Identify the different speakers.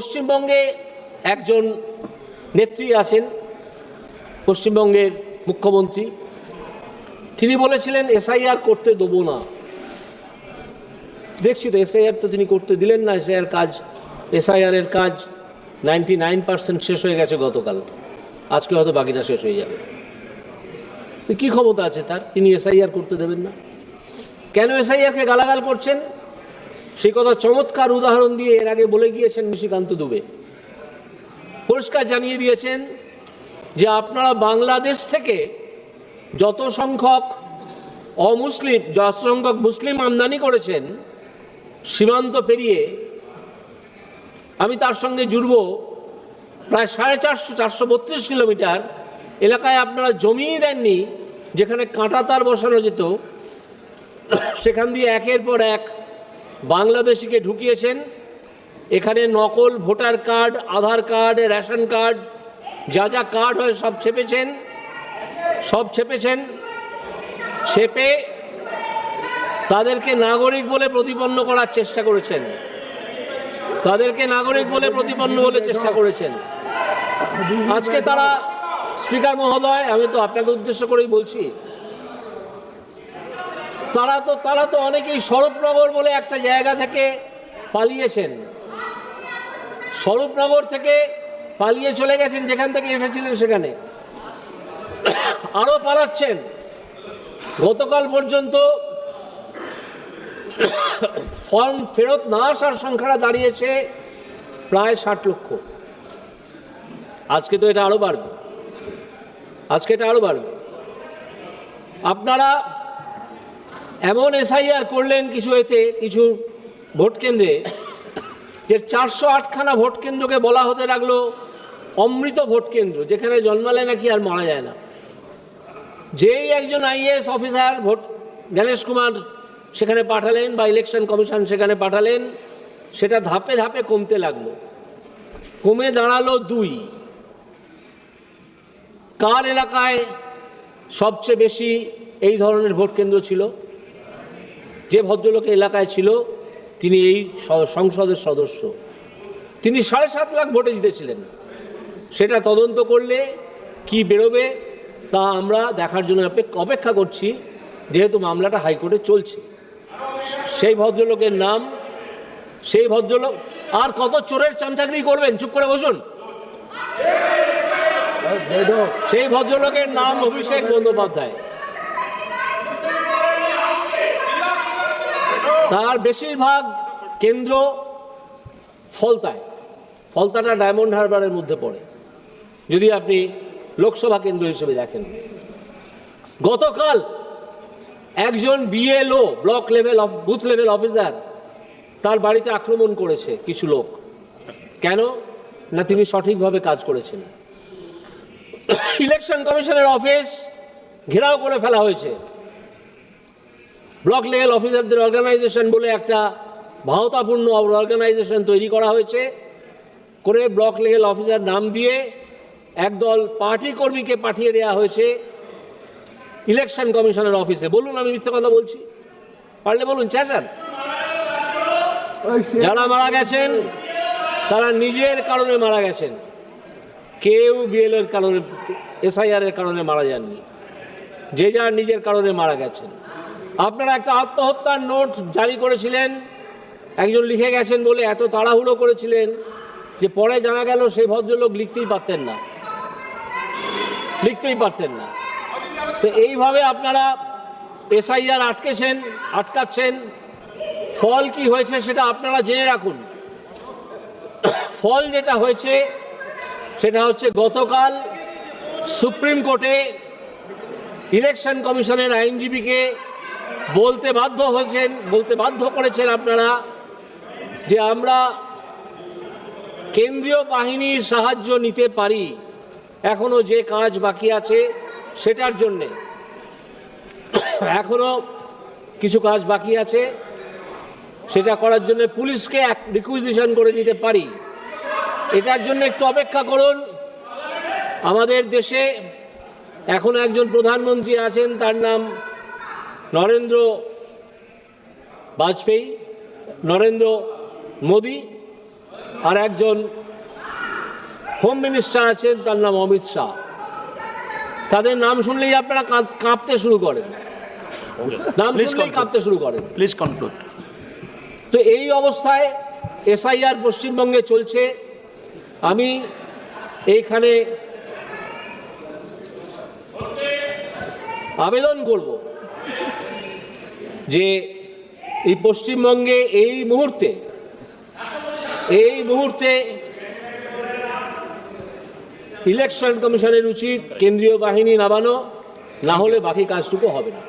Speaker 1: পশ্চিমবঙ্গে একজন নেত্রী আছেন, পশ্চিমবঙ্গের মুখ্যমন্ত্রী। তিনি বলেছিলেন এসআইআর করতে দেবো না। দেখছি তো এসআইআর তো তিনি করতে দিলেন না। এসআইআর এর কাজ 99% শেষ হয়ে গেছে গতকাল, আজকে হয়তো বাকিটা শেষ হয়ে যাবে। কি ক্ষমতা আছে তার, তিনি এসআইআর করতে দেবেন না? কেন এসআইআরকে গালাগাল করছেন সেই কথা চমৎকার উদাহরণ দিয়ে এর আগে বলে গিয়েছেন নিশিকান্ত দুবে। পরিষ্কার জানিয়ে দিয়েছেন যে আপনারা বাংলাদেশ থেকে যত সংখ্যক মুসলিম আমদানি করেছেন সীমান্ত পেরিয়ে, আমি তার সঙ্গে জুড়ব প্রায় 432 কিলোমিটার এলাকায় আপনারা জমিই দেননি যেখানে কাঁটাতার বসানো যেত। সেখান দিয়ে একের পর এক বাংলাদেশিকে ঢুকিয়েছেন। এখানে নকল ভোটার কার্ড, আধার কার্ড, রেশন কার্ড, যা যা কার্ড হয় সব ছেপেছেন। ছেপে তাদেরকে নাগরিক বলে প্রতিপন্ন করার চেষ্টা করেছেন। আজকে তারা, স্পিকার মহোদয়, আমি তো আপনাকে উদ্দেশ্য করেই বলছি, তারা তো অনেকেই স্বরূপনগর বলে একটা জায়গা থেকে পালিয়েছেন। স্বরূপনগর থেকে পালিয়ে চলে গেছেন, যেখান থেকে এসেছিলেন সেখানে আরো পালাচ্ছেন। গতকাল পর্যন্ত ফর্ম ফেরত না আসার সংখ্যাটা দাঁড়িয়েছে প্রায় 60 লক্ষ। আজকে এটা আরো বাড়বে। আপনারা এমন এসআইআর করলেন কিছু ভোট কেন্দ্রে, যে 408খানা ভোট কেন্দ্রকে বলা হতে লাগলো অমৃত ভোট কেন্দ্র, যেখানে জন্মালে নাকি আর মারা যায় না। যেই একজন আইএএস অফিসার গণেশ কুমার সেখানে পাঠালেন বা ইলেকশন কমিশন সেখানে পাঠালেন, সেটা ধাপে ধাপে কমতে লাগলো, কমে দাঁড়ালো 2। কার এলাকায় সবচেয়ে বেশি এই ধরনের ভোট কেন্দ্র ছিল? যে ভদ্রলোকের এলাকায় ছিল তিনি এই সংসদের সদস্য, তিনি 7.5 লাখ ভোটে জিতেছিলেন। সেটা তদন্ত করলে কি বেরোবে তা আমরা দেখার জন্য অপেক্ষা করছি, যেহেতু মামলাটা হাইকোর্টে চলছে। সেই ভদ্রলোকের নাম, আর কত চোরের চামচাগিরি করবেন? চুপ করে বসুন। সেই ভদ্রলোকের নাম অভিষেক বন্দ্যোপাধ্যায়। তার বেশিরভাগ কেন্দ্র ফলতাটা ডায়মন্ড হারবারের মধ্যে পড়ে, যদি আপনি লোকসভা কেন্দ্র হিসেবে দেখেন। গতকাল একজন বিএলও, বুথ লেভেল অফিসার, তার বাড়িতে আক্রমণ করেছে কিছু লোক। কেন না, তিনি সঠিকভাবে কাজ করেছেন। ইলেকশন কমিশনের অফিস ঘেরাও করে ফেলা হয়েছে। ব্লক লেভেল অফিসারদের অর্গানাইজেশন বলে একটা ভাওতাপূর্ণ অর্গানাইজেশন তৈরি করা হয়েছে, করে ব্লক লেভেল অফিসার নাম দিয়ে একদল পার্টি কর্মীকে পাঠিয়ে দেওয়া হয়েছে ইলেকশন কমিশনের অফিসে। বলুন আমি মিথ্যে কথা বলছি? পারলে বলুন, চেঁচান। যারা মারা গেছেন তারা নিজের কারণে মারা গেছেন, কেউ বিএল এর কারণে, এসআইআর এর কারণে মারা যাননি। যে যার নিজের কারণে মারা গেছেন। আপনারা একটা আত্মহত্যার নোট জারি করেছিলেন, একজন লিখে গেছেন বলে এত তাড়াহুড়ো করেছিলেন যে পরে জানা গেল সেই ভদ্রলোক লিখতেই পারতেন না। তো এইভাবে আপনারা এসআইআর আটকাচ্ছেন। ফল কি হয়েছে সেটা আপনারা জেনে রাখুন। ফল যেটা হয়েছে সেটা হচ্ছে, গতকাল সুপ্রিম কোর্টে ইলেকশন কমিশনের আইনজীবীকে বলতে বাধ্য করেছেন আপনারা যে আমরা কেন্দ্রীয় বাহিনীর সাহায্য নিতে পারি, এখনো যে কাজ বাকি আছে সেটার জন্যে। এখনো কিছু কাজ বাকি আছে, সেটা করার জন্য পুলিশকে রিকুইজিশন করে নিতে পারি। এটার জন্য একটু অপেক্ষা করুন। আমাদের দেশে এখন একজন প্রধানমন্ত্রী আছেন, তার নাম নরেন্দ্র মোদী। আর একজন হোম মিনিস্টার আছেন, তার নাম অমিত শাহ। তাদের নাম শুনলেই আপনারা কাঁপতে শুরু করেন, নাম শুনলেই কাঁপতে শুরু করেন।
Speaker 2: Please conclude.
Speaker 1: তো এই অবস্থায় এসআইআর পশ্চিমবঙ্গে চলছে। আমি এইখানে আবেদন করব যে এই পশ্চিমবঙ্গে এই মুহূর্তে ইলেকশন কমিশনের উচিত কেন্দ্রীয় বাহিনী নামানো, না হলে বাকি কাজটুকু হবে না।